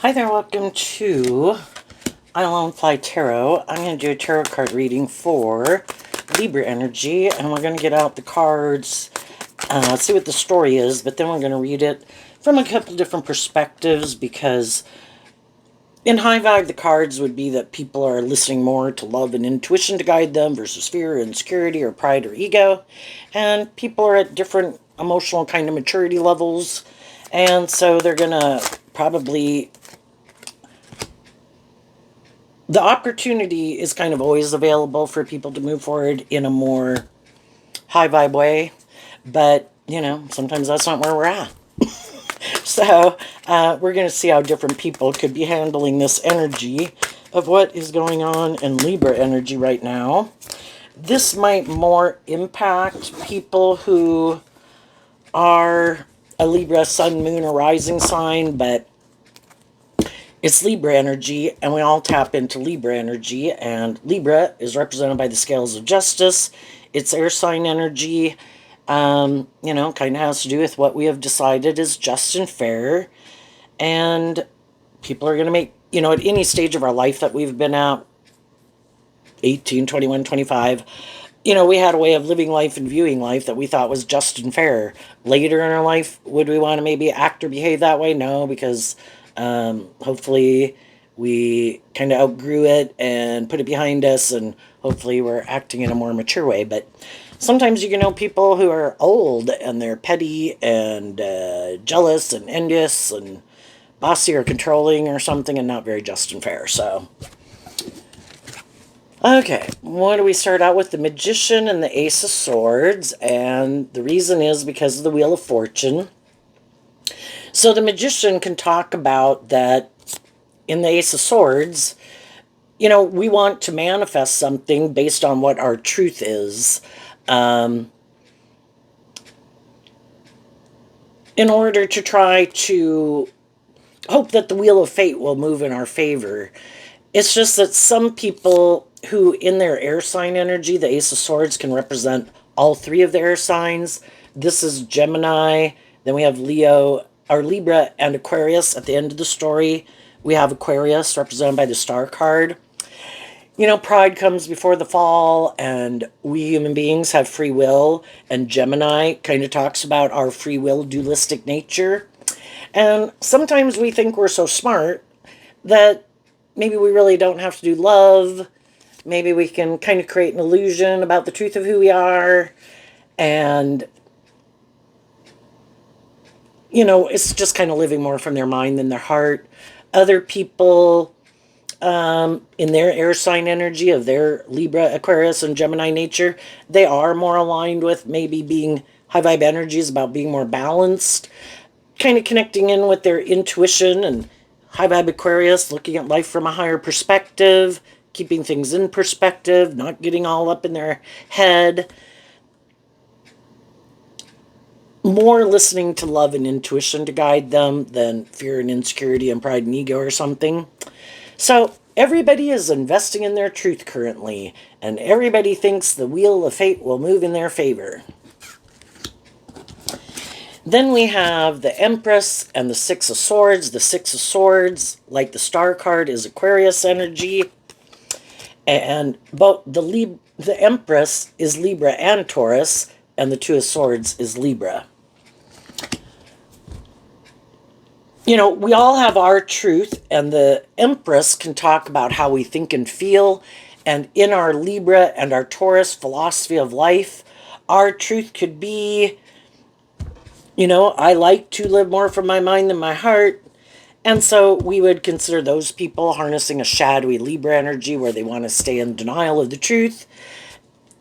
Hi there, welcome to I Alone Fly Tarot. I'm going to do a tarot card reading for Libra energy, and we're going to get out the cards, see what the story is, but then we're going to read it from a couple different perspectives, because in high vibe, the cards would be that people are listening more to love and intuition to guide them versus fear, insecurity, or pride or ego, and people are at different emotional kind of maturity levels, and so they're going to probably the opportunity is kind of always available for people to move forward in a more high vibe way, but sometimes that's not where we're at. So we're going to see how different people could be handling this energy of what is going on in Libra energy right now. This might more impact people who are a Libra sun, moon, or rising sign, but it's Libra energy, and we all tap into Libra energy, and Libra is represented by the scales of justice. It's air sign energy. Kind of has to do with what we have decided is just and fair. And people are going to make, at any stage of our life that we've been at, 18, 21, 25, we had a way of living life and viewing life that we thought was just and fair. Later in our life, would we want to maybe act or behave that way? No, because hopefully we kind of outgrew it and put it behind us, and hopefully we're acting in a more mature way. But sometimes you can know people who are old and they're petty and jealous and envious and bossy or controlling or something, and not very just and fair. So okay, what do we start out with? The Magician and the Ace of Swords, and the reason is because of the Wheel of Fortune. So the Magician can talk about that in the Ace of Swords. We want to manifest something based on what our truth is. In order to try to hope that the Wheel of Fate will move in our favor. It's just that some people who, in their air sign energy, the Ace of Swords can represent all three of the air signs. This is Gemini. Then we have Leo, or Libra, and Aquarius. At the end of the story, we have Aquarius represented by the Star card. Pride comes before the fall, and we human beings have free will, and Gemini kind of talks about our free will dualistic nature. And sometimes we think we're so smart that maybe we really don't have to do love. Maybe we can kind of create an illusion about the truth of who we are. And, it's just kind of living more from their mind than their heart. Other people, in their air sign energy of their Libra, Aquarius, and Gemini nature, they are more aligned with maybe being high vibe energies, about being more balanced, kind of connecting in with their intuition, and high vibe Aquarius looking at life from a higher perspective, keeping things in perspective, not getting all up in their head, more listening to love and intuition to guide them than fear and insecurity and pride and ego or something. So everybody is investing in their truth currently, and everybody thinks the Wheel of Fate will move in their favor. Then we have the Empress and the Six of Swords. The Six of Swords, like the Star card, is Aquarius energy. And both the Empress is Libra and Taurus, and the Two of Swords is Libra. We all have our truth, and the Empress can talk about how we think and feel. And in our Libra and our Taurus philosophy of life, our truth could be, I like to live more from my mind than my heart. And so we would consider those people harnessing a shadowy Libra energy where they want to stay in denial of the truth,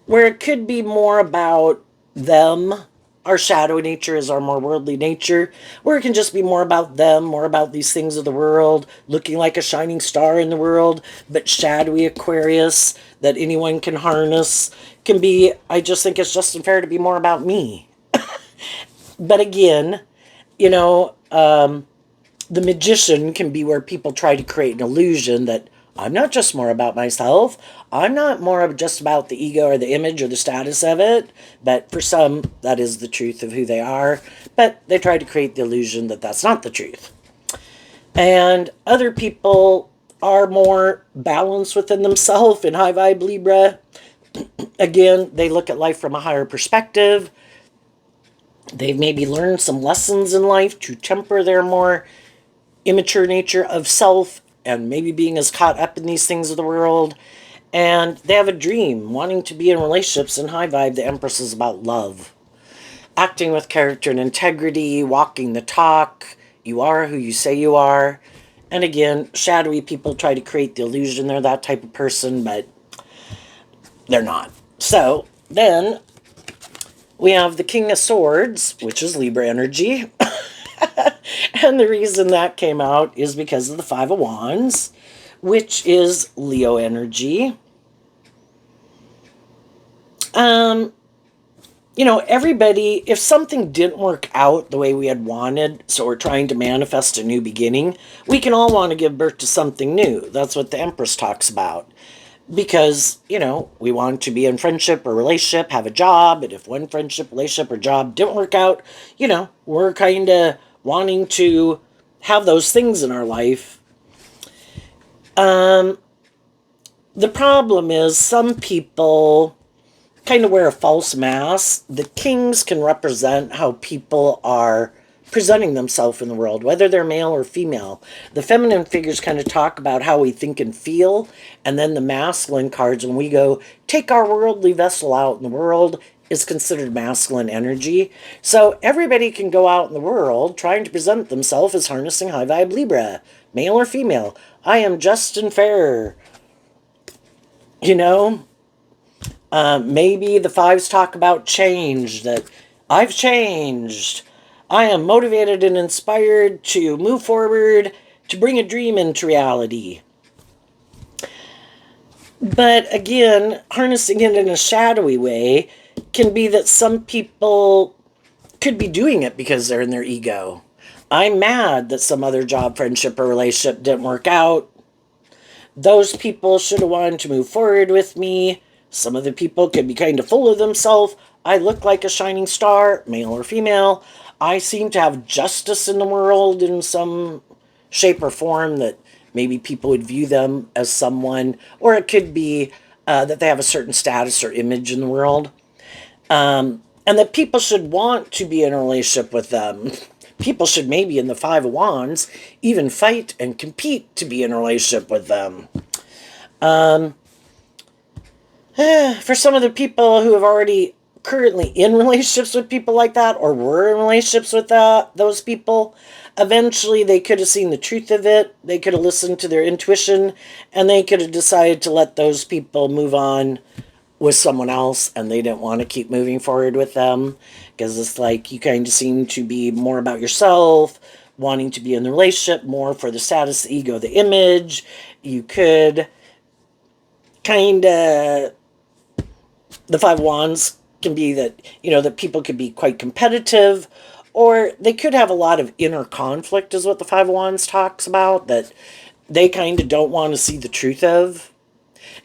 where it could be more about them. Our shadowy nature is our more worldly nature, where it can just be more about them, more about these things of the world, looking like a shining star in the world. But shadowy Aquarius that anyone can harness can be, I just think it's just unfair to be more about me. But again, the Magician can be where people try to create an illusion that I'm not just more about myself. I'm not more just about the ego or the image or the status of it. But for some, that is the truth of who they are. But they try to create the illusion that that's not the truth. And other people are more balanced within themselves in high vibe Libra. Again, they look at life from a higher perspective. They've maybe learned some lessons in life to temper their more immature nature of self and maybe being as caught up in these things of the world. And they have a dream, wanting to be in relationships. In high vibe, the Empress is about love, acting with character and integrity, walking the talk. You are who you say you are. And again, shadowy people try to create the illusion they're that type of person, but they're not. So then we have the King of Swords, which is Libra energy. And the reason that came out is because of the Five of Wands, which is Leo energy. Um, everybody, if something didn't work out the way we had wanted, so we're trying to manifest a new beginning, we can all want to give birth to something new. That's what the Empress talks about. Because, we want to be in friendship or relationship, have a job, and if one friendship, relationship, or job didn't work out, we're kind of wanting to have those things in our life. The problem is some people kind of wear a false mask. The kings can represent how people are presenting themselves in the world, whether they're male or female. The feminine figures kind of talk about how we think and feel, and then the masculine cards, when we go take our worldly vessel out in the world, is considered masculine energy. So everybody can go out in the world trying to present themselves as harnessing high vibe Libra, male or female. I am just and fair. You know, maybe the fives talk about change, that I've changed. I am motivated and inspired to move forward, to bring a dream into reality. But again, harnessing it in a shadowy way can be that some people could be doing it because they're in their ego. I'm mad that some other job, friendship, or relationship didn't work out. Those people should have wanted to move forward with me. Some of the people could be kind of full of themselves. I look like a shining star, male or female. I seem to have justice in the world in some shape or form that maybe people would view them as someone, or it could be that they have a certain status or image in the world. And that people should want to be in a relationship with them. People should maybe in the Five of Wands even fight and compete to be in a relationship with them. For some of the people who have already currently in relationships with people like that, or were in relationships with those people, eventually they could have seen the truth of it. They could have listened to their intuition, and they could have decided to let those people move on with someone else, and they didn't want to keep moving forward with them because it's like you kind of seem to be more about yourself, wanting to be in the relationship more for the status, the ego, the image. You could kind of, the Five Wands can be that, that people could be quite competitive, or they could have a lot of inner conflict, is what the Five Wands talks about, that they kind of don't want to see the truth of.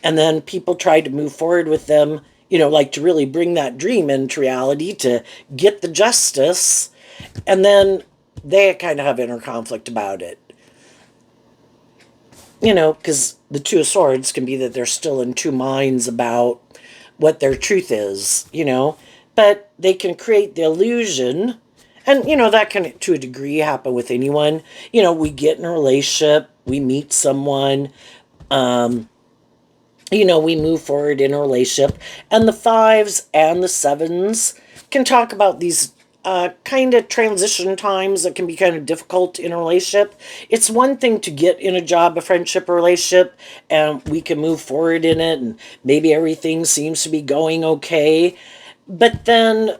And then people try to move forward with them, like to really bring that dream into reality, to get the justice. And then they kind of have inner conflict about it. Because the Two of Swords can be that they're still in two minds about what their truth is, but they can create the illusion. And, that can, to a degree, happen with anyone. We get in a relationship, we meet someone, we move forward in a relationship, and the fives and the sevens can talk about these kind of transition times that can be kind of difficult in a relationship. It's one thing to get in a job, a friendship, or relationship, and we can move forward in it, and maybe everything seems to be going okay. But then,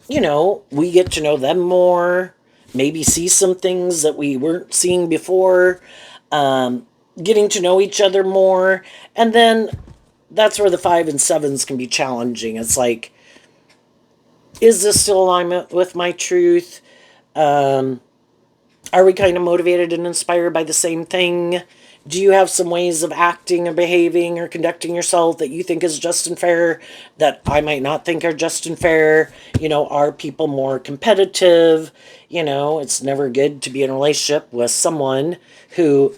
we get to know them more, maybe see some things that we weren't seeing before, getting to know each other more, and then that's where the five and sevens can be challenging. It's like, is this still alignment with my truth? Are we kind of motivated and inspired by the same thing? Do you have some ways of acting and behaving or conducting yourself that you think is just and fair that I might not think are just and fair? Are people more competitive? It's never good to be in a relationship with someone who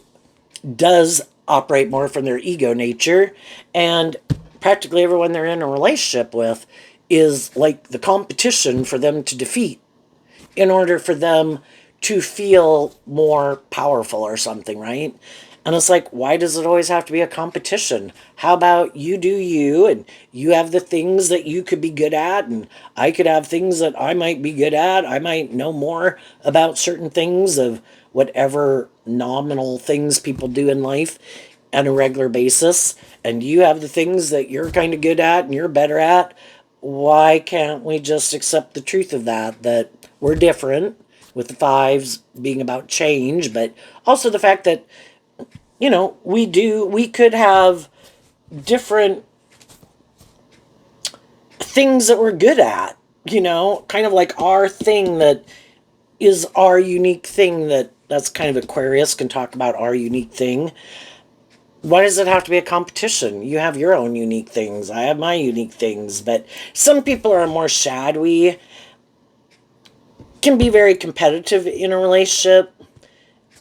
does operate more from their ego nature. And practically everyone they're in a relationship with is like the competition for them to defeat in order for them to feel more powerful or something, right? And it's like, why does it always have to be a competition? How about you do you, and you have the things that you could be good at, and I could have things that I might be good at. I might know more about certain things of whatever nominal things people do in life on a regular basis, and you have the things that you're kind of good at and you're better at. Why can't we just accept the truth of that we're different, with the fives being about change, but also the fact that we could have different things that we're good at, kind of like our thing that is our unique thing. That's kind of Aquarius can talk about our unique thing. Why does it have to be a competition? You have your own unique things, I have my unique things. But some people are more shadowy, can be very competitive in a relationship.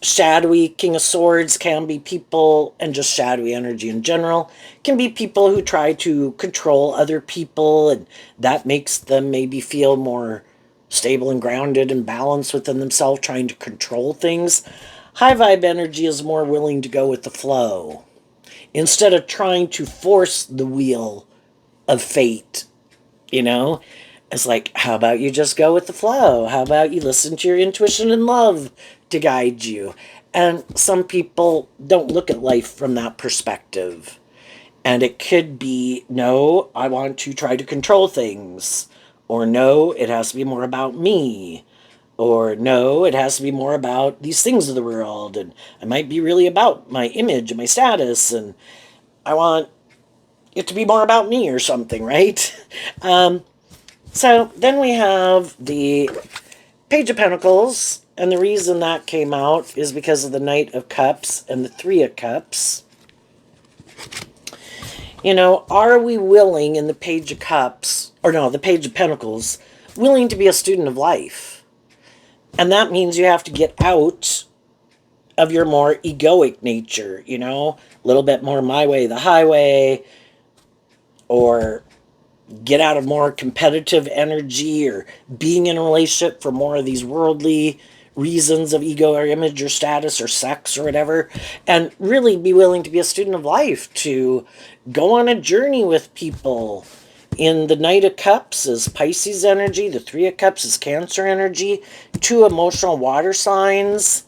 Shadowy King of Swords can be people, and just shadowy energy in general can be people who try to control other people, and that makes them maybe feel more stable and grounded and balanced within themselves, trying to control things. High vibe energy is more willing to go with the flow instead of trying to force the wheel of fate. you know it's like, how about you just go with the flow? How about you listen to your intuition and love to guide you? And some people don't look at life from that perspective. And it could be, no, I want to try to control things. Or no, it has to be more about me. Or no, it has to be more about these things of the world. And I might be really about my image and my status. And I want it to be more about me or something, right? So then we have the Page of Pentacles, and the reason that came out is because of the Knight of Cups and the Three of Cups. Are we willing in the Page of Cups, or no, the Page of Pentacles, willing to be a student of life? And that means you have to get out of your more egoic nature, a little bit more my way, the highway, or get out of more competitive energy, or being in a relationship for more of these worldly reasons of ego or image or status or sex or whatever, and really be willing to be a student of life, to go on a journey with people. In the Knight of Cups is Pisces energy, the Three of Cups is Cancer energy, two emotional water signs.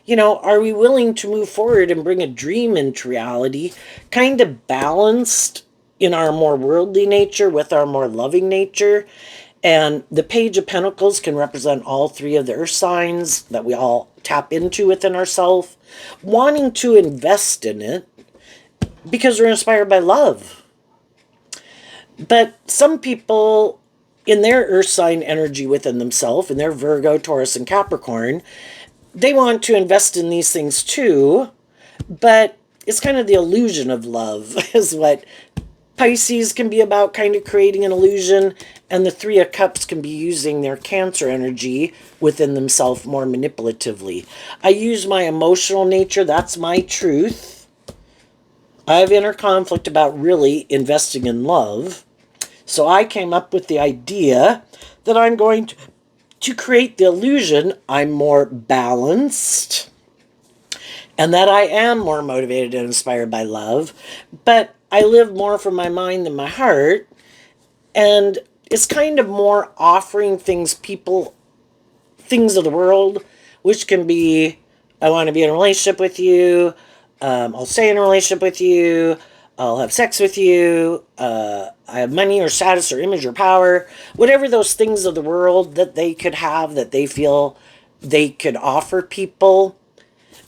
Are we willing to move forward and bring a dream into reality, kind of balanced in our more worldly nature with our more loving nature? And the Page of Pentacles can represent all three of the earth signs that we all tap into within ourselves, wanting to invest in it because we're inspired by love. But some people in their earth sign energy within themselves, in their Virgo, Taurus, and Capricorn, they want to invest in these things too, but it's kind of the illusion of love is what Pisces can be about, kind of creating an illusion, and the Three of Cups can be using their Cancer energy within themselves more manipulatively. I use my emotional nature, that's my truth. I have inner conflict about really investing in love. So I came up with the idea that I'm going to create the illusion I'm more balanced and that I am more motivated and inspired by love, but I live more from my mind than my heart. And it's kind of more offering things of the world, which can be, I want to be in a relationship with you, I'll stay in a relationship with you, I'll have sex with you, I have money or status or image or power, whatever those things of the world that they could have, that they feel they could offer people.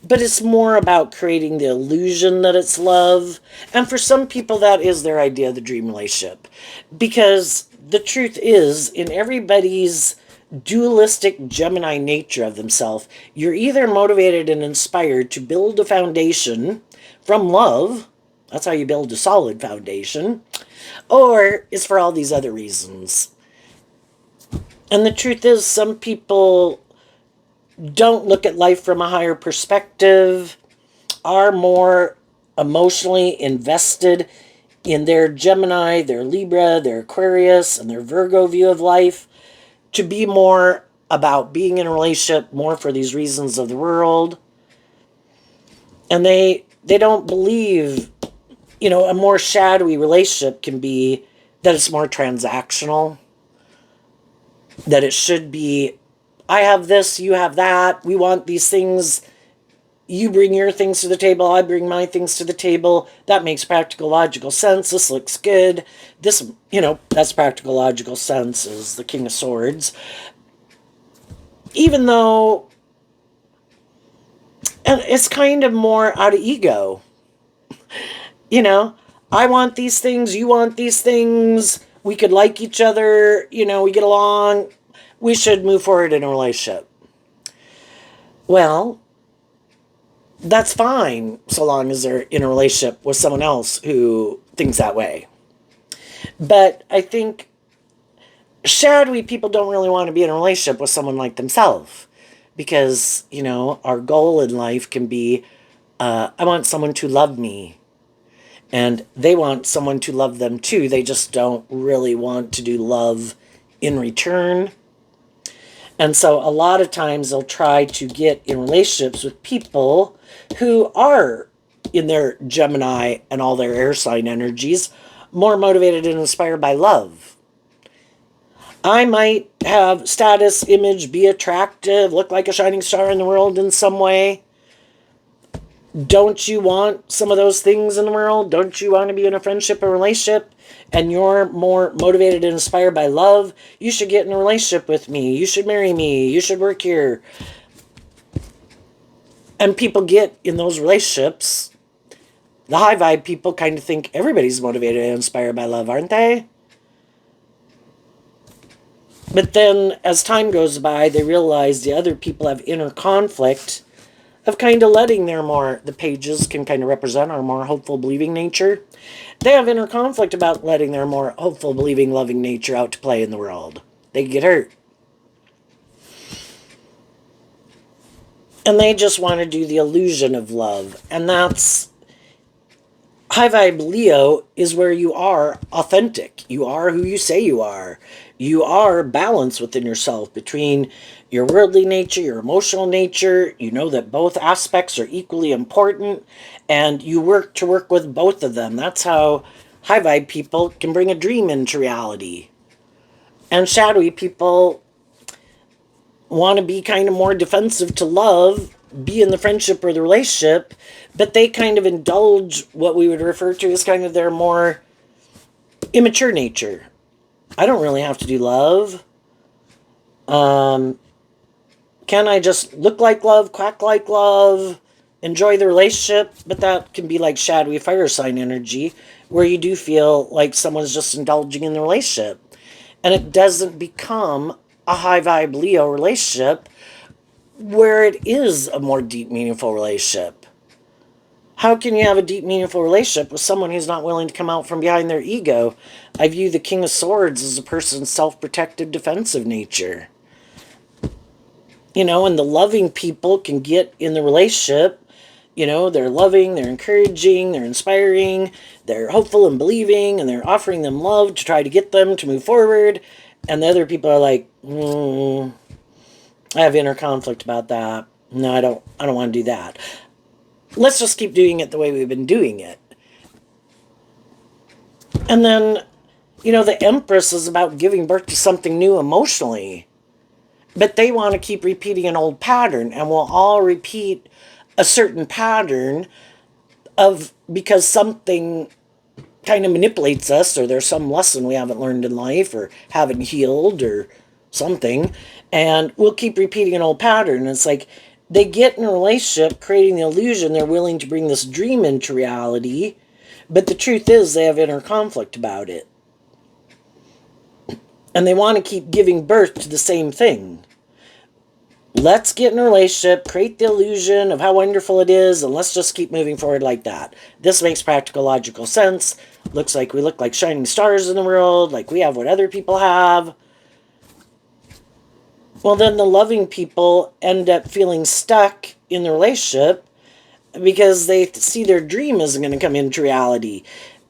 But it's more about creating the illusion that it's love. And for some people, that is their idea of the dream relationship. Because the truth is, in everybody's dualistic Gemini nature of themselves, you're either motivated and inspired to build a foundation from love, that's how you build a solid foundation, or it's for all these other reasons. And the truth is, some people don't look at life from a higher perspective, are more emotionally invested in their Gemini, their Libra, their Aquarius, and their Virgo view of life to be more about being in a relationship more for these reasons of the world. And they don't believe, a more shadowy relationship can be that it's more transactional, that it should be, I have this, you have that, we want these things, you bring your things to the table, I bring my things to the table, that makes practical logical sense, this looks good, this, that's practical logical sense, is the King of Swords. Even though, and it's kind of more out of ego, I want these things, you want these things, we could like each other, we get along, we should move forward in a relationship. Well, that's fine so long as they're in a relationship with someone else who thinks that way. But I think shadowy people don't really want to be in a relationship with someone like themselves because, our goal in life can be, I want someone to love me. And they want someone to love them too. They just don't really want to do love in return. And so a lot of times they'll try to get in relationships with people who are in their Gemini and all their air sign energies more motivated and inspired by love. I might have status, image, be attractive, look like a shining star in the world in some way. Don't you want some of those things in the world? Don't you want to be in a friendship or relationship? And you're more motivated and inspired by love? You should get in a relationship with me. You should marry me. You should work here. And people get in those relationships. The high vibe people kind of think everybody's motivated and inspired by love, aren't they? But then as time goes by, they realize the other people have inner conflict of kind of letting the pages can kind of represent our more hopeful, believing nature. They have inner conflict about letting their more hopeful, believing, loving nature out to play in the world. They get hurt. And they just want to do the illusion of love. And that's, high vibe Leo is where you are authentic. You are who you say you are. You are balanced within yourself between your worldly nature, your emotional nature. You know that both aspects are equally important, and you work with both of them. That's how high vibe people can bring a dream into reality. And shadowy people want to be kind of more defensive to love, be in the friendship or the relationship, but they kind of indulge what we would refer to as kind of their more immature nature. I don't really have to do love. Can I just look like love, quack like love, enjoy the relationship? But that can be like shadowy fire sign energy, where you do feel like someone's just indulging in the relationship. And it doesn't become a high vibe Leo relationship where it is a more deep, meaningful relationship. How can you have a deep, meaningful relationship with someone who's not willing to come out from behind their ego? I view the King of Swords as a person's self-protective, defensive nature. And the loving people can get in the relationship. They're loving, they're encouraging, they're inspiring, they're hopeful and believing, and they're offering them love to try to get them to move forward. And the other people are like, I have inner conflict about that. No, I don't want to do that. Let's just keep doing it the way we've been doing it. And then, the Empress is about giving birth to something new emotionally. But they want to keep repeating an old pattern, and we'll all repeat a certain pattern because something kind of manipulates us, or there's some lesson we haven't learned in life or haven't healed or something, and we'll keep repeating an old pattern. And it's like they get in a relationship creating the illusion they're willing to bring this dream into reality, but the truth is they have inner conflict about it. And they want to keep giving birth to the same thing. Let's get in a relationship, create the illusion of how wonderful it is, and let's just keep moving forward like that. This makes practical, logical sense. Looks like we look like shining stars in the world, like we have what other people have. Well, then the loving people end up feeling stuck in the relationship because they see their dream isn't going to come into reality.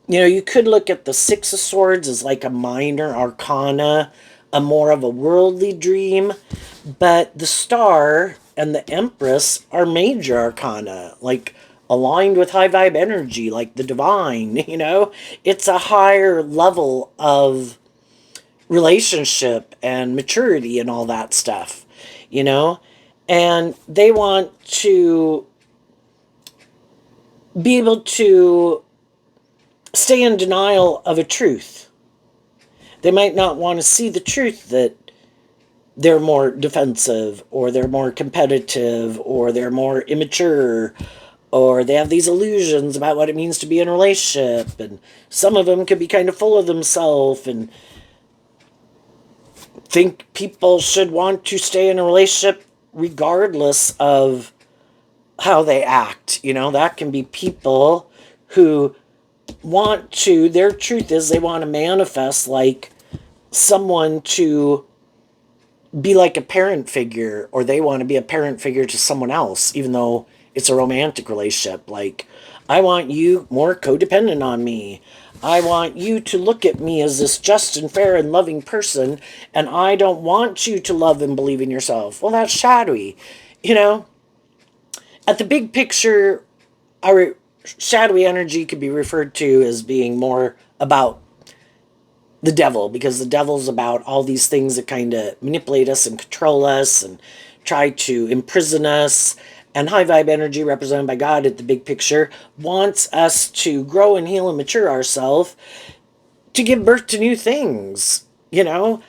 You know, you could look at the Six of Swords as like a minor arcana, a more of a worldly dream, but the Star and the Empress are major arcana, like aligned with high vibe energy, like the divine, you know? It's a higher level of relationship and maturity and all that stuff, you know? And they want to be able to stay in denial of a truth. They might not want to see the truth that they're more defensive or they're more competitive or they're more immature or they have these illusions about what it means to be in a relationship, and some of them could be kind of full of themselves and think people should want to stay in a relationship regardless of how they act. You know, that can be people who want to, their truth is they want to manifest like someone to be like a parent figure, or they want to be a parent figure to someone else, even though it's a romantic relationship. Like, I want you more codependent on me. I want you to look at me as this just and fair and loving person, and I don't want you to love and believe in yourself. Well, that's shadowy. You know, at the big picture, our shadowy energy could be referred to as being more about the devil, because the devil's about all these things that kind of manipulate us and control us and try to imprison us. And high vibe energy, represented by God at the big picture, wants us to grow and heal and mature ourselves to give birth to new things. You know,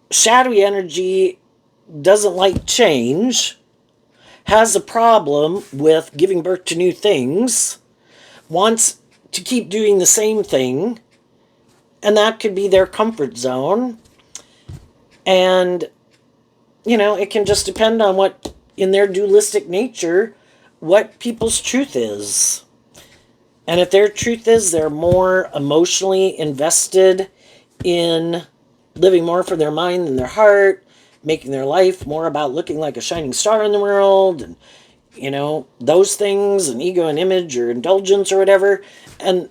shadowy energy doesn't like change, has a problem with giving birth to new things, wants to keep doing the same thing, and that could be their comfort zone. And, you know, it can just depend on what, in their dualistic nature, what people's truth is. And if their truth is they're more emotionally invested in living more for their mind than their heart, making their life more about looking like a shining star in the world, and, you know, those things, and ego and image or indulgence or whatever, and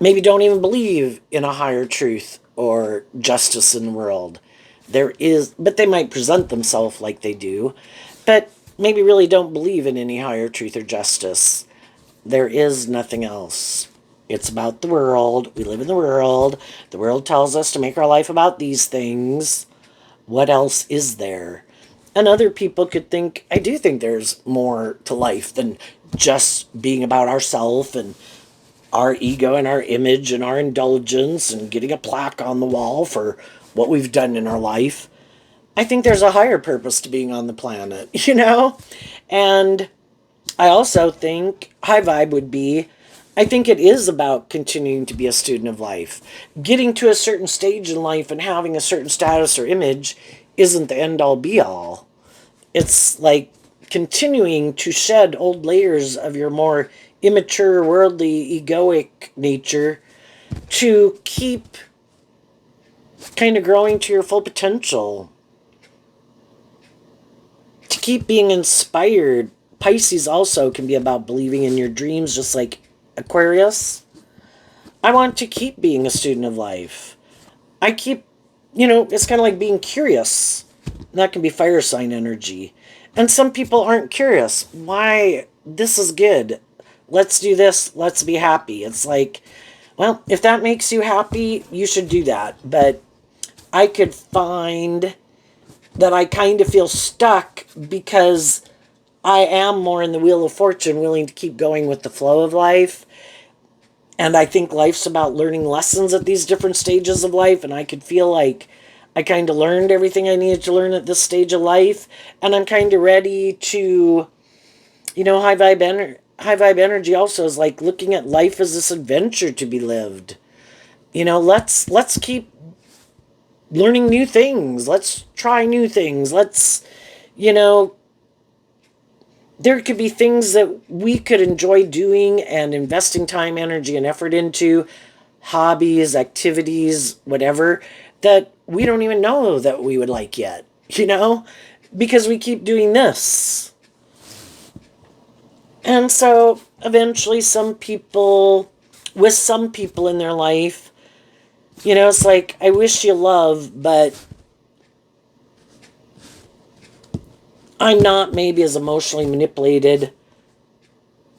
maybe don't even believe in a higher truth or justice in the world. There is, but they might present themselves like they do, but maybe really don't believe in any higher truth or justice. There is nothing else. It's about the world. We live in the world. The world tells us to make our life about these things. What else is there? And other people could think, I do think there's more to life than just being about ourselves and our ego and our image and our indulgence and getting a plaque on the wall for what we've done in our life. I think there's a higher purpose to being on the planet, you know? And I also think high vibe would be, I think it is about continuing to be a student of life. Getting to a certain stage in life and having a certain status or image isn't the end all be all. It's like continuing to shed old layers of your more immature, worldly, egoic nature to keep kind of growing to your full potential, to keep being inspired. Pisces also can be about believing in your dreams, just like Aquarius. I want to keep being a student of life. I keep, you know, it's kind of like being curious. That can be fire sign energy. And some people aren't curious. Why? This is good. Let's do this. Let's be happy. It's like, well, if that makes you happy, you should do that. But I could find that I kind of feel stuck because I am more in the wheel of fortune, willing to keep going with the flow of life. And I think life's about learning lessons at these different stages of life. And I could feel like I kind of learned everything I needed to learn at this stage of life. And I'm kind of ready to, you know, high vibe energy also is like looking at life as this adventure to be lived. You know, let's keep learning new things. Let's try new things. Let's, you know, there could be things that we could enjoy doing and investing time, energy, and effort into, hobbies, activities, whatever, that we don't even know that we would like yet, because we keep doing this. And so eventually, with some people in their life, it's like, I wish you love, but I'm not maybe as emotionally manipulated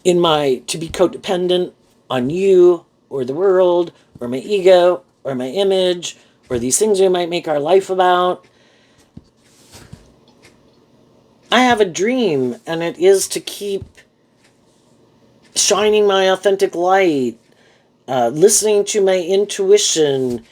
to be codependent on you or the world or my ego or my image or these things we might make our life about. I have a dream, and it is to keep shining my authentic light, listening to my intuition,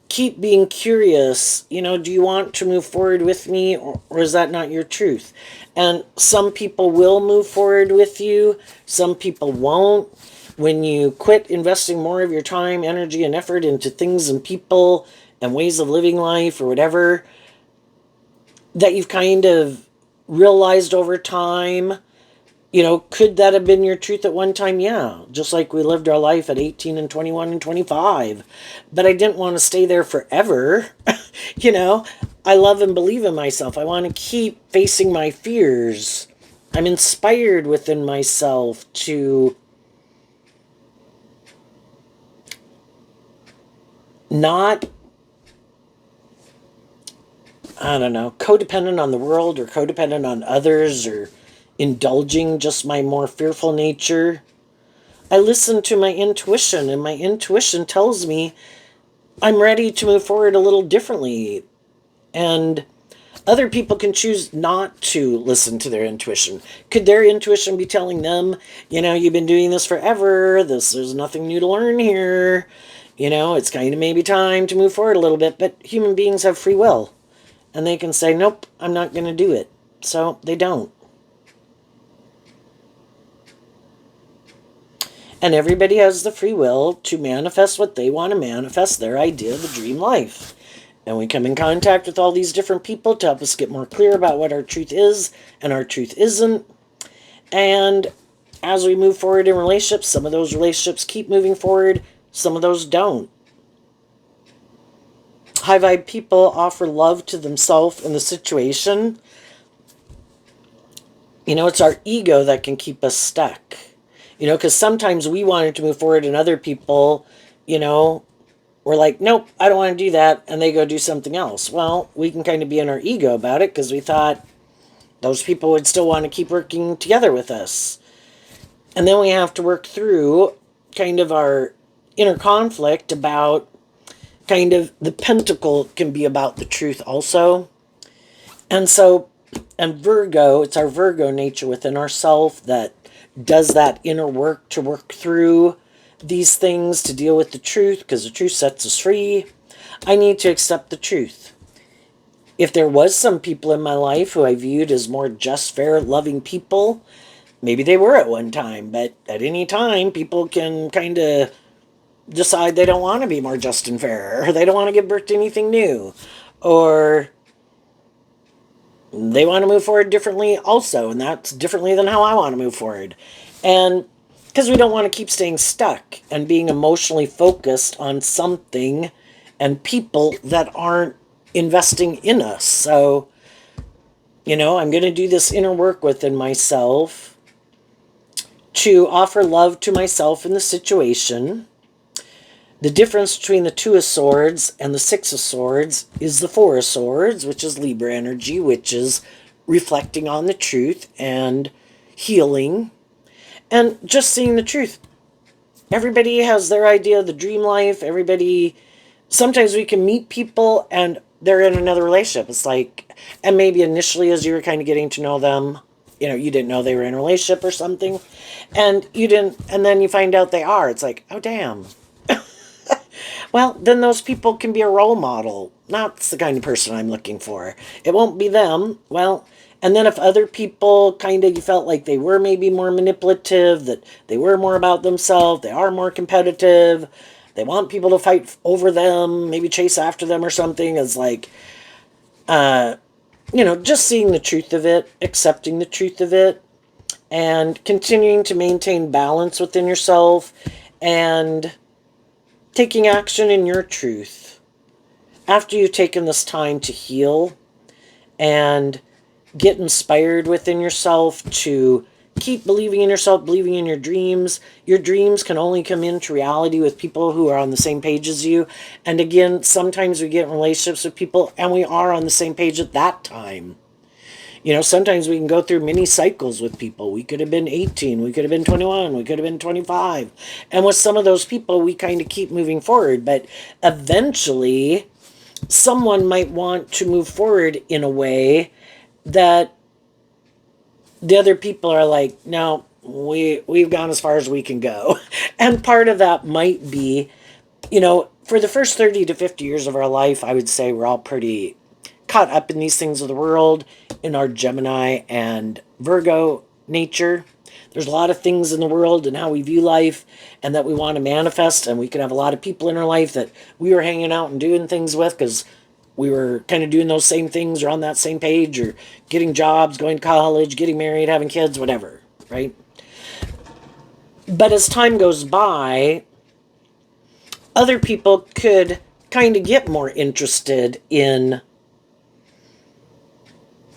keep being curious. Do you want to move forward with me, or is that not your truth? And some people will move forward with you, some people won't. When you quit investing more of your time, energy, and effort into things and people and ways of living life or whatever that you've kind of realized over time, could that have been your truth at one time? Yeah, just like we lived our life at 18 and 21 and 25. But I didn't want to stay there forever. I love and believe in myself. I want to keep facing my fears. I'm inspired within myself to not, I don't know, codependent on the world or codependent on others or indulging just my more fearful nature. I listen to my intuition, and my intuition tells me I'm ready to move forward a little differently. And other people can choose not to listen to their intuition. Could their intuition be telling them, you've been doing this forever, there's nothing new to learn here, it's kind of maybe time to move forward a little bit. But human beings have free will, and they can say, nope, I'm not going to do it. So they don't. And everybody has the free will to manifest what they want to manifest, their idea of the dream life. And we come in contact with all these different people to help us get more clear about what our truth is and our truth isn't. And as we move forward in relationships, some of those relationships keep moving forward, some of those don't. High vibe people offer love to themselves in the situation. It's our ego that can keep us stuck. Because sometimes we wanted to move forward, and other people, we're like, nope, I don't want to do that, and they go do something else. Well, we can kind of be in our ego about it because we thought those people would still want to keep working together with us. And then we have to work through kind of our inner conflict about kind of the pentacle can be about the truth also. And so, and Virgo, it's our Virgo nature within ourself that does that inner work to work through these things, to deal with the truth, because the truth sets us free. I need to accept the truth. If there was some people in my life who I viewed as more just, fair, loving people, maybe they were at one time, but at any time, people can kind of decide they don't want to be more just and fair, or they don't want to give birth to anything new, or they want to move forward differently also, and that's differently than how I want to move forward. And because we don't want to keep staying stuck and being emotionally focused on something and people that aren't investing in us. So, I'm going to do this inner work within myself to offer love to myself in the situation. The difference between the Two of Swords and the Six of Swords is the Four of Swords, which is Libra energy, which is reflecting on the truth and healing and just seeing the truth. Everybody has their idea of the dream life. Sometimes we can meet people and they're in another relationship. It's like, and maybe initially as you were kind of getting to know them, you didn't know they were in a relationship or something, and then you find out they are. It's like, oh, damn. Well, then those people can be a role model. That's the kind of person I'm looking for. It won't be them. Well, and then if other people you felt like they were maybe more manipulative, that they were more about themselves, they are more competitive, They want people to fight over them, maybe chase after them or something. It's like, just seeing the truth of it, accepting the truth of it, and continuing to maintain balance within yourself and taking action in your truth. After you've taken this time to heal and get inspired within yourself to keep believing in yourself, believing in your dreams. Your dreams can only come into reality with people who are on the same page as you. And again, sometimes we get in relationships with people and we are on the same page at that time. Sometimes we can go through many cycles with people. We could have been 18, we could have been 21, we could have been 25. And with some of those people, we kind of keep moving forward. But eventually, someone might want to move forward in a way that the other people are like, no, we've gone as far as we can go. And part of that might be, for the first 30 to 50 years of our life, I would say we're all pretty caught up in these things of the world, in our Gemini and Virgo nature. There's a lot of things in the world and how we view life and that we want to manifest. And we can have a lot of people in our life that we were hanging out and doing things with because we were kind of doing those same things or on that same page or getting jobs, going to college, getting married, having kids, whatever, right? But as time goes by, other people could kind of get more interested in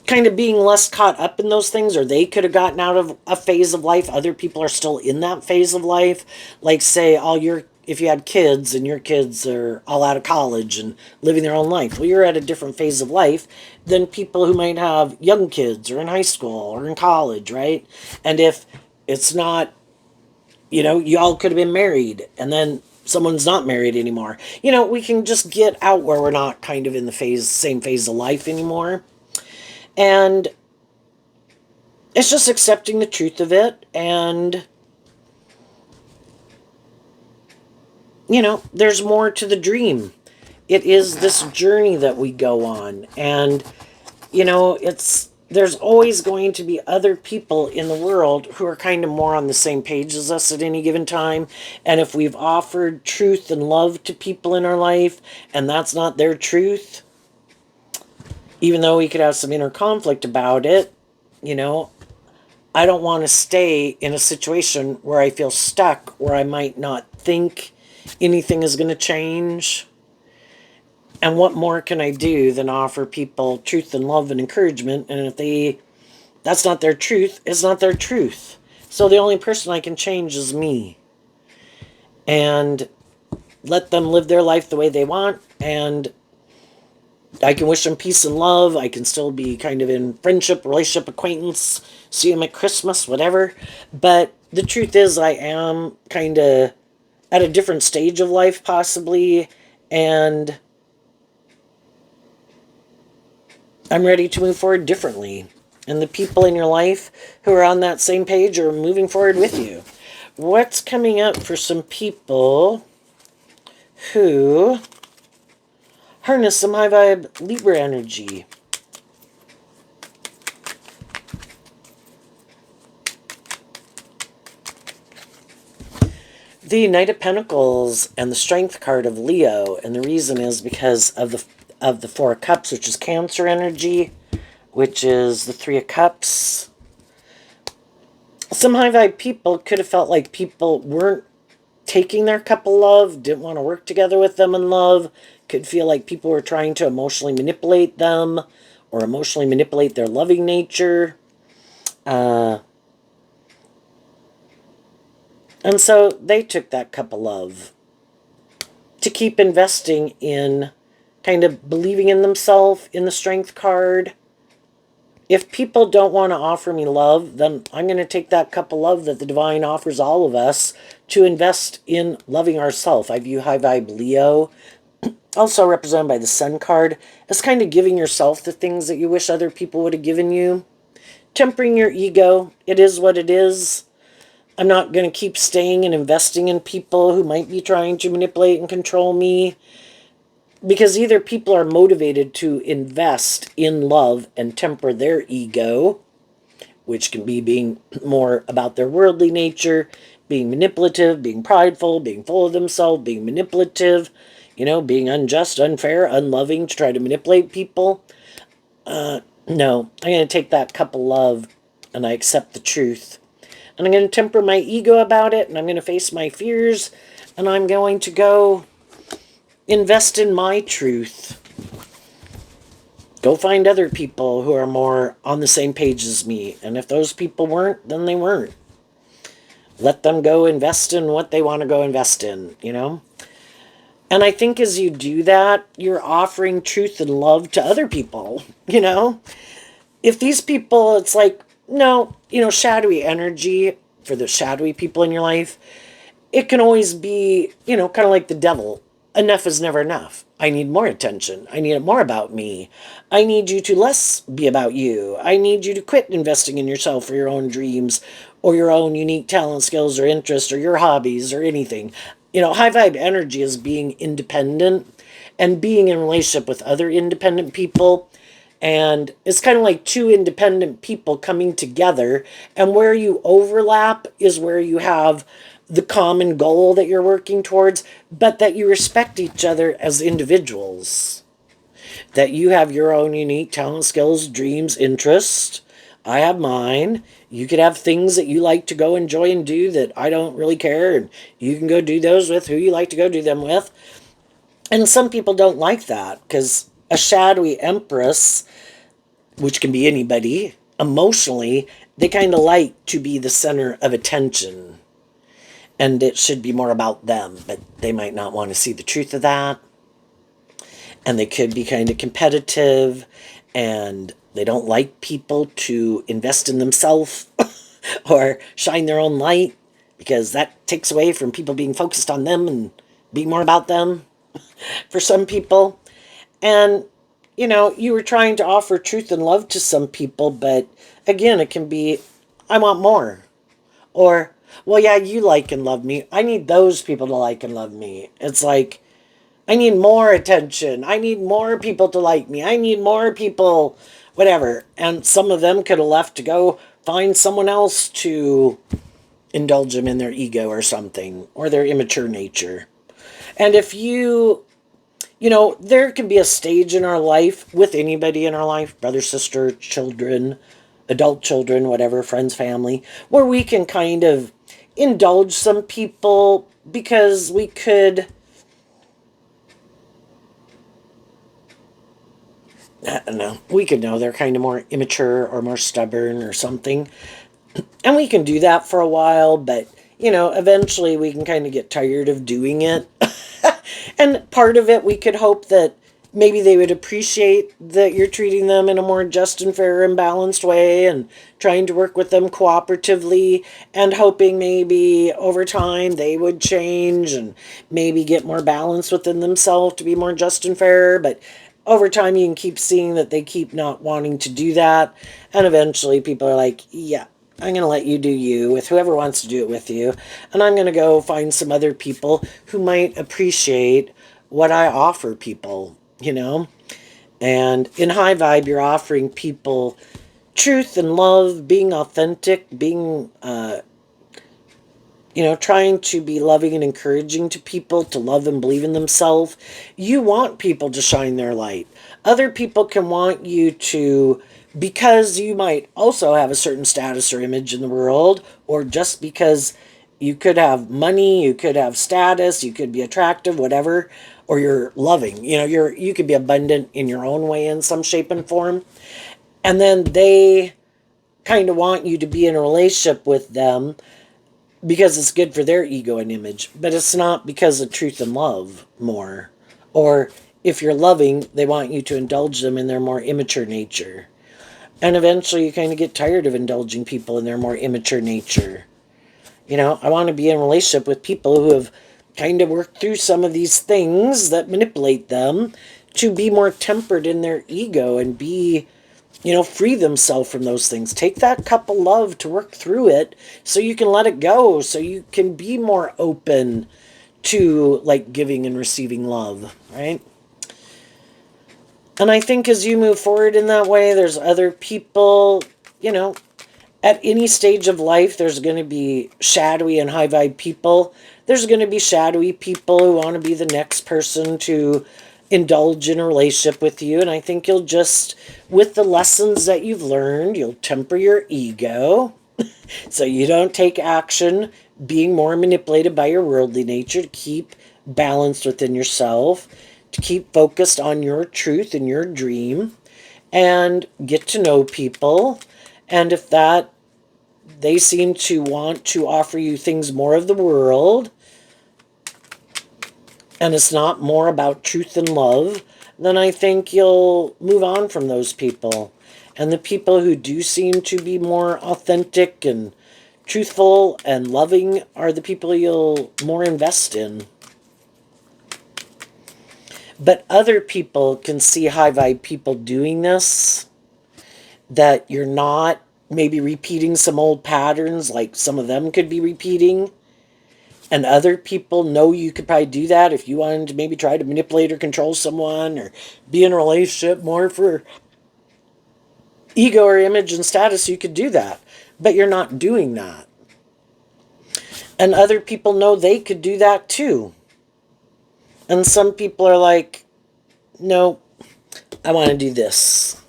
kind of being less caught up in those things, or they could have gotten out of a phase of life. Other people are still in that phase of life. Like, say, if you had kids and your kids are all out of college and living their own life, well, you're at a different phase of life than people who might have young kids or in high school or in college, right? And if it's not, y'all could have been married and then someone's not married anymore. We can just get out where we're not kind of in the same phase of life anymore. And it's just accepting the truth of it. And, there's more to the dream. It is this journey that we go on. And, there's always going to be other people in the world who are kind of more on the same page as us at any given time. And if we've offered truth and love to people in our life and that's not their truth, even though we could have some inner conflict about it, I don't want to stay in a situation where I feel stuck, where I might not think anything is going to change. And what more can I do than offer people truth and love and encouragement? And if that's not their truth, it's not their truth. So the only person I can change is me. And let them live their life the way they want. And I can wish them peace and love. I can still be kind of in friendship, relationship, acquaintance, see them at Christmas, whatever. But the truth is I am kind of at a different stage of life possibly. And I'm ready to move forward differently. And the people in your life who are on that same page are moving forward with you. What's coming up for some people who harness some high vibe Libra energy? The Knight of Pentacles and the Strength card of Leo, and the reason is because of the Four of Cups, which is Cancer energy, which is the Three of Cups. Some high vibe people could have felt like people weren't taking their cup of love, didn't want to work together with them in love, could feel like people were trying to emotionally manipulate them or emotionally manipulate their loving nature. And so they took that cup of love to keep investing in kind of believing in themselves in the Strength card. If people don't want to offer me love, then I'm going to take that cup of love that the divine offers all of us to invest in loving ourselves. I view high vibe Leo, also represented by the Sun card, as kind of giving yourself the things that you wish other people would have given you. Tempering your ego. It is what it is. I'm not going to keep staying and investing in people who might be trying to manipulate and control me. Because either people are motivated to invest in love and temper their ego, which can be being more about their worldly nature, being manipulative, being prideful, being full of themselves, being manipulative, being unjust, unfair, unloving to try to manipulate people. No, I'm going to take that cup of love and I accept the truth. And I'm going to temper my ego about it, and I'm going to face my fears, and I'm going to go invest in my truth. Go find other people who are more on the same page as me. And if those people weren't, then they weren't. Let them go invest in what they want to go invest in. And I think as you do that, you're offering truth and love to other people. If these people, it's like, no, shadowy energy for the shadowy people in your life, it can always be, kind of like the devil. Enough is never enough. I need more attention. I need it more about me. I need you to less be about you. I need you to quit investing in yourself for your own dreams or your own unique talent, skills, or interests or your hobbies or anything. High vibe energy is being independent and being in relationship with other independent people. And it's kind of like two independent people coming together. And where you overlap is where you have the common goal that you're working towards, but that you respect each other as individuals. That you have your own unique talent, skills, dreams, interests. I have mine. You could have things that you like to go enjoy and do that I don't really care. And you can go do those with who you like to go do them with. And some people don't like that because a shadowy empress, which can be anybody, emotionally, they kind of like to be the center of attention. And it should be more about them, but they might not want to see the truth of that. And they could be kind of competitive, and they don't like people to invest in themselves or shine their own light because that takes away from people being focused on them and being more about them for some people. And you were trying to offer truth and love to some people, but again, it can be, I want more. Or, well, yeah, you like and love me. I need those people to like and love me. It's like, I need more attention. I need more people to like me. I need more people, whatever. And some of them could have left to go find someone else to indulge them in their ego or something, or their immature nature. And if there can be a stage in our life with anybody in our life, brother, sister, children, adult children, whatever, friends, family, where we can kind of indulge some people because we could, I don't know, we could know they're kind of more immature or more stubborn or something. And we can do that for a while, but, eventually we can kind of get tired of doing it. And part of it, we could hope that maybe they would appreciate that you're treating them in a more just and fair and balanced way and trying to work with them cooperatively and hoping maybe over time they would change and maybe get more balance within themselves to be more just and fair. But over time, you can keep seeing that they keep not wanting to do that. And eventually people are like, yeah, I'm going to let you do you with whoever wants to do it with you. And I'm going to go find some other people who might appreciate what I offer people. And in high vibe, you're offering people truth and love, being authentic, being, trying to be loving and encouraging to people, to love and believe in themselves. You want people to shine their light. Other people can want you to, because you might also have a certain status or image in the world, or just because you could have money, you could have status, you could be attractive, whatever, or you're loving. You could be abundant in your own way in some shape and form. And then they kind of want you to be in a relationship with them because it's good for their ego and image, but it's not because of truth and love more. Or if you're loving, they want you to indulge them in their more immature nature. And eventually you kind of get tired of indulging people in their more immature nature. I want to be in a relationship with people who have kind of worked through some of these things that manipulate them to be more tempered in their ego and be, free themselves from those things. Take that cup of love to work through it so you can let it go, so you can be more open to like giving and receiving love, right? And I think as you move forward in that way, there's other people, At any stage of life, there's going to be shadowy and high vibe people. There's going to be shadowy people who want to be the next person to indulge in a relationship with you. And I think you'll just, with the lessons that you've learned, you'll temper your ego so you don't take action being more manipulated by your worldly nature, to keep balanced within yourself, to keep focused on your truth and your dream, and get to know people. And if that they seem to want to offer you things more of the world, and it's not more about truth and love, then I think you'll move on from those people. And the people who do seem to be more authentic and truthful and loving are the people you'll more invest in. But other people can see high vibe people doing this, that you're not maybe repeating some old patterns like some of them could be repeating. And other people know you could probably do that if you wanted to maybe try to manipulate or control someone or be in a relationship more for ego or image and status. You could do that, but you're not doing that. And other people know they could do that too. And some people are like, no, I want to do this.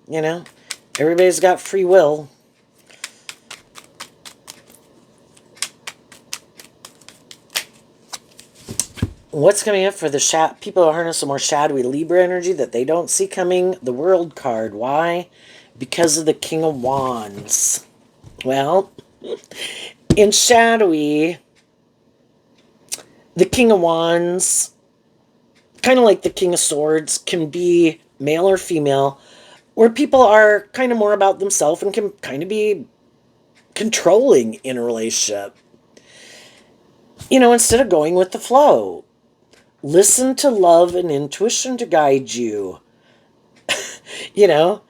You know, everybody's got free will. What's coming up for the people who harness a more shadowy Libra energy that they don't see coming? The World card. Why? Because of the King of Wands. Well, in shadowy, the King of Wands, kind of like the King of Swords, can be male or female, where people are kind of more about themselves and can kind of be controlling in a relationship. You know, instead of going with the flow. Listen to love and intuition to guide you. You know,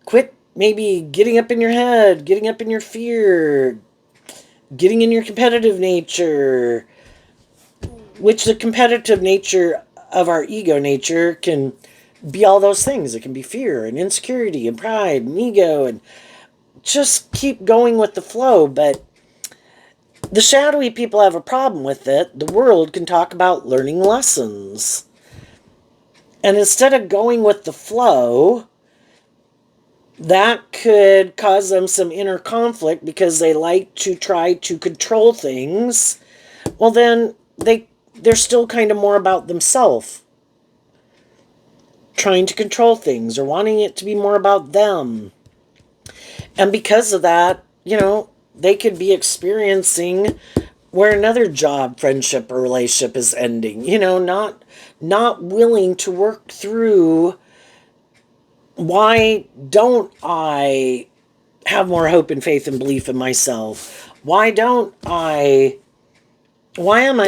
quit maybe getting up in your head, getting up in your fear, getting in your competitive nature, which the competitive nature of our ego nature can be all those things. It can be fear and insecurity and pride and ego, and just keep going with the flow. But the shadowy people have a problem with it. The world can talk about learning lessons. And instead of going with the flow, that could cause them some inner conflict because they like to try to control things. Well, then they're still kind of more about themselves, trying to control things or wanting it to be more about them. And because of that, you know, they could be experiencing where another job, friendship, or relationship is ending. You know, not willing to work through, why don't I have more hope and faith and belief in myself? Why am I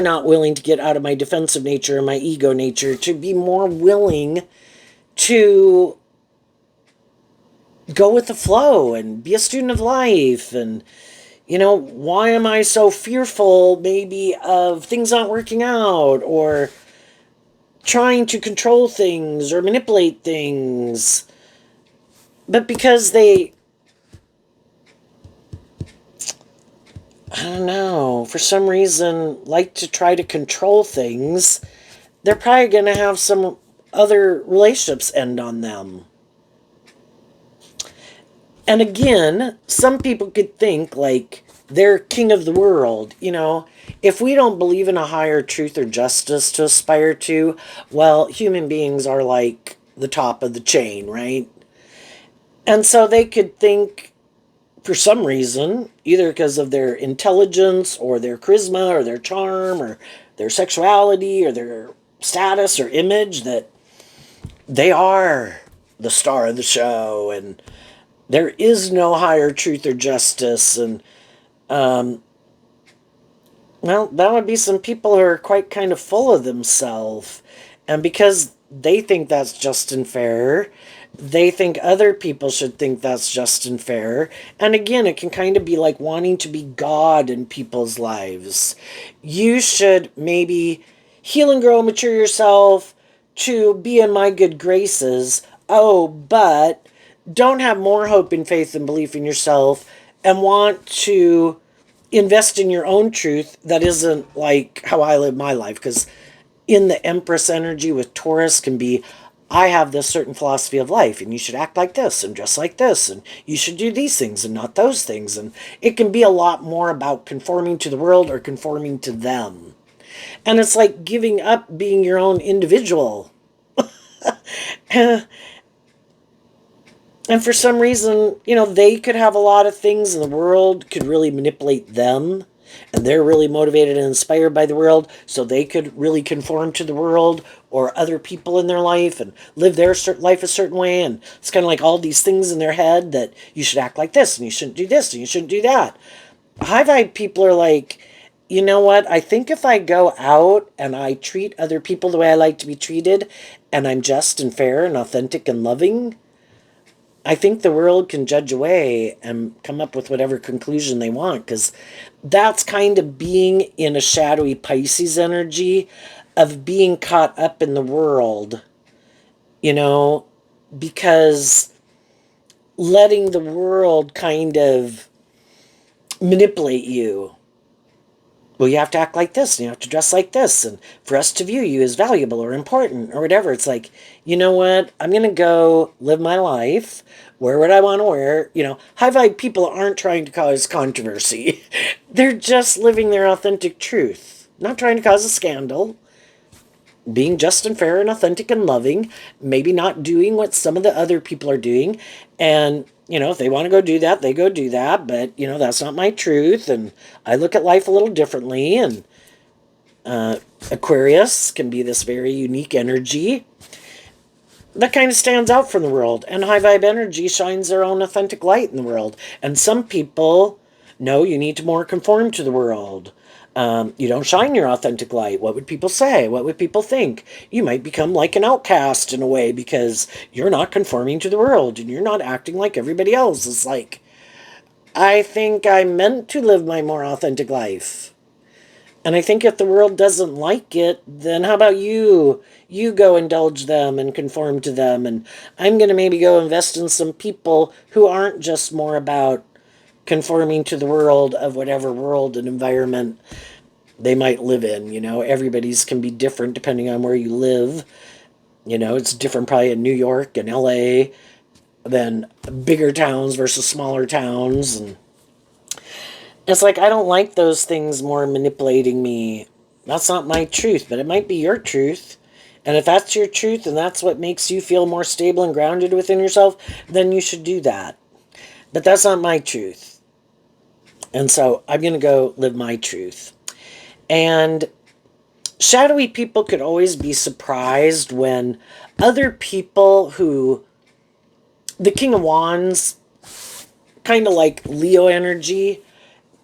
not willing to get out of my defensive nature and my ego nature to be more willing to go with the flow and be a student of life? And you know, why am I so fearful maybe of things not working out, or trying to control things or manipulate things? But because I don't know, for some reason like to try to control things, they're probably going to have some other relationships end on them. And again, some people could think like they're king of the world. You know, if we don't believe in a higher truth or justice to aspire to, well, human beings are like the top of the chain, right? And so they could think, for some reason, either because of their intelligence or their charisma or their charm or their sexuality or their status or image, that they are the star of the show and there is no higher truth or justice. And well, that would be some people who are quite kind of full of themselves. And because they think that's just and fair, they think other people should think that's just and fair. And again, it can kind of be like wanting to be God in people's lives. You should maybe heal and grow and mature yourself to be in my good graces. Oh, but don't have more hope and faith and belief in yourself and want to invest in your own truth that isn't like how I live my life. Because in the Empress energy with Taurus can be, I have this certain philosophy of life, and you should act like this and dress like this, and you should do these things and not those things. And it can be a lot more about conforming to the world or conforming to them. And it's like giving up being your own individual. And for some reason, they could have a lot of things, and the world could really manipulate them. And they're really motivated and inspired by the world, so they could really conform to the world or other people in their life and live their life a certain way. And it's kind of like all these things in their head that you should act like this, and you shouldn't do this, and you shouldn't do that. High vibe people are like, you know what? I think if I go out and I treat other people the way I like to be treated, and I'm just and fair and authentic and loving, I think the world can judge away and come up with whatever conclusion they want, because that's kind of being in a shadowy Pisces energy of being caught up in the world, you know, because letting the world kind of manipulate you. Well, you have to act like this, and you have to dress like this, and for us to view you as valuable or important or whatever. It's like, you know what? I'm going to go live my life. Wear what I want to wear. High vibe people aren't trying to cause controversy. They're just living their authentic truth, not trying to cause a scandal, being just and fair and authentic and loving, maybe not doing what some of the other people are doing. And, if they want to go do that, they go do that. But, that's not my truth. And I look at life a little differently. And Aquarius can be this very unique energy that kind of stands out from the world. And high vibe energy shines their own authentic light in the world. And some people know you need to more conform to the world. You don't shine your authentic light. What would people say? What would people think? You might become like an outcast in a way because you're not conforming to the world and you're not acting like everybody else. It's like, I think I'm meant to live my more authentic life. And I think if the world doesn't like it, then how about you? You go indulge them and conform to them. And I'm going to maybe go invest in some people who aren't just more about conforming to the world of whatever world and environment they might live in. Everybody's can be different depending on where you live. It's different probably in New York and LA than bigger towns versus smaller towns. And it's like, I don't like those things more manipulating me. That's not my truth, but it might be your truth. And if that's your truth and that's what makes you feel more stable and grounded within yourself, then you should do that. But that's not my truth. And so I'm going to go live my truth. And shadowy people could always be surprised when other people who, the King of Wands, kind of like Leo energy,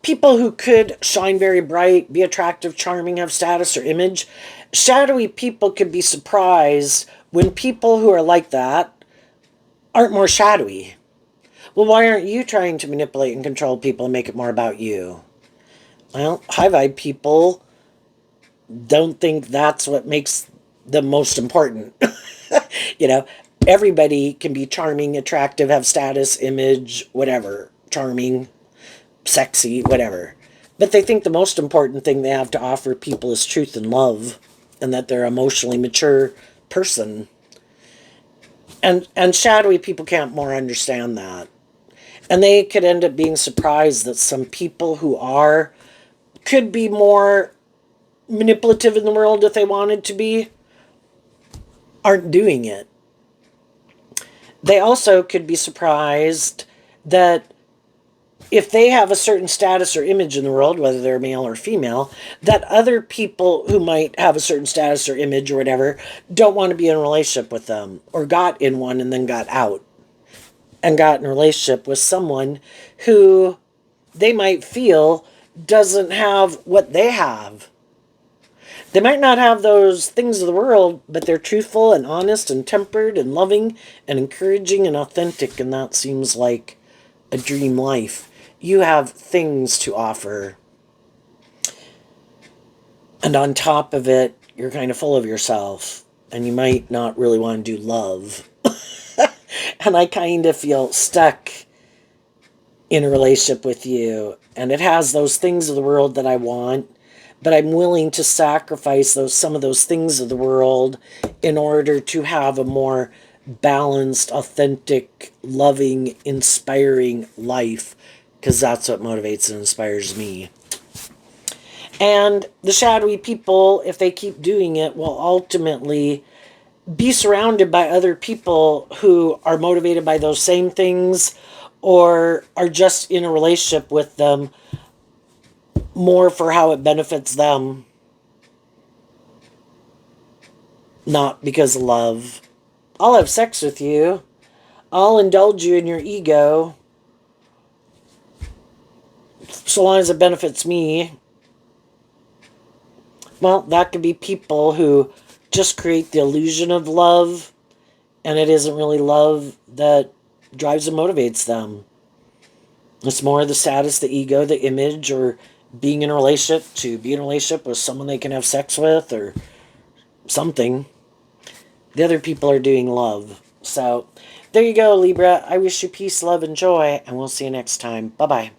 people who could shine very bright, be attractive, charming, have status or image, shadowy people could be surprised when people who are like that aren't more shadowy. Well, why aren't you trying to manipulate and control people and make it more about you? Well, high vibe people don't think that's what makes them most important. you know, Everybody can be charming, attractive, have status, image, whatever, charming, sexy, whatever. But they think the most important thing they have to offer people is truth and love, and that they're an emotionally mature person. And shadowy people can't more understand that. And they could end up being surprised that some people who could be more manipulative in the world if they wanted to be, aren't doing it. They also could be surprised that if they have a certain status or image in the world, whether they're male or female, that other people who might have a certain status or image or whatever don't want to be in a relationship with them, or got in one and then got out and got in a relationship with someone who they might feel doesn't have what they have. They might not have those things of the world, but they're truthful and honest and tempered and loving and encouraging and authentic, and that seems like a dream life. You have things to offer. And on top of it, you're kind of full of yourself, and you might not really want to do love. And I kind of feel stuck in a relationship with you, and it has those things of the world that I want, but I'm willing to sacrifice some of those things of the world in order to have a more balanced, authentic, loving, inspiring life, because that's what motivates and inspires me. And the shadowy people, if they keep doing it, will ultimately be surrounded by other people who are motivated by those same things or are just in a relationship with them more for how it benefits them, not because of love. I'll have sex with you. I'll indulge you in your ego so long as it benefits me. Well, that could be people who just create the illusion of love, and it isn't really love that drives and motivates them. It's more the status, the ego, the image, or being in a relationship to be in a relationship with someone they can have sex with or something. The other people are doing love. So there you go, Libra. I wish you peace, love, and joy, and we'll see you next time. Bye bye.